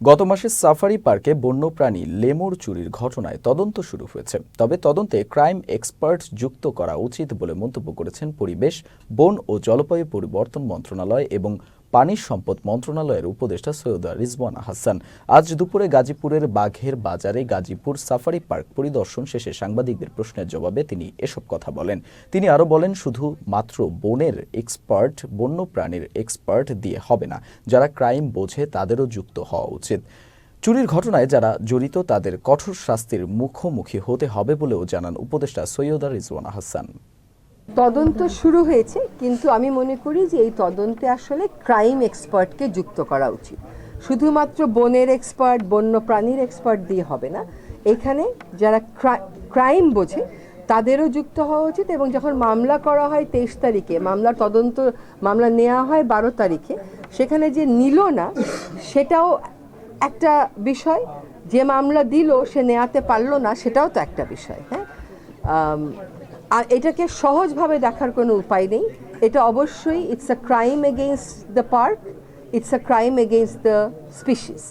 গত মাসে সাফারি পার্কে বন্যপ্রাণী লেমুর চুরির ঘটনায় তদন্ত শুরু হয়েছে। তবে তদন্তে ক্রাইম এক্সপার্ট যুক্ত করা উচিত বলে মন্তব্য করেছেন পরিবেশ, বন ও জলবায়ু পরিবর্তন মন্ত্রণালয় এবং পানি সম্পদ মন্ত্রণালয়ের উপদেষ্টা সৈয়দা রিজওয়ানা হাসান। আজ দুপুরে গাজীপুরের বাঘের বাজারে গাজীপুর সাফারি পার্ক পরিদর্শন শেষে সাংবাদিকদের প্রশ্নের জবাবে তিনি এসব কথা বলেন। তিনি আরও বলেন, শুধু মাত্র বনের এক্সপার্ট, বন্যপ্রাণীর এক্সপার্ট দিয়ে হবে না, যারা ক্রাইম বোঝে তাদেরও যুক্ত হওয়া উচিত। চুরির ঘটনায় যারা জড়িত তাদের কঠোর শাস্তির মুখোমুখি হতে হবে বলেও জানান উপদেষ্টা সৈয়দা রিজওয়ানা হাসান। তদন্ত শুরু হয়েছে, কিন্তু আমি মনে করি যে এই তদন্তে আসলে ক্রাইম এক্সপার্টকে যুক্ত করা উচিত। শুধুমাত্র বনের এক্সপার্ট, বন্য প্রাণীর এক্সপার্ট দিয়ে হবে না। এখানে যারা ক্রাইম বোঝে তাদেরও যুক্ত হওয়া উচিত। এবং যখন মামলা করা হয় 23 তারিখে, মামলা নেওয়া হয় 12 তারিখে, সেখানে যে নিল না সেটাও একটা বিষয়। যে মামলা দিল সে নেওয়াতে পারলো না, সেটাও তো একটা বিষয়। হ্যাঁ, আর এটাকে সহজভাবে দেখার কোনো উপায় নেই। এটা অবশ্যই it's a crime against the park, it's a crime against the species.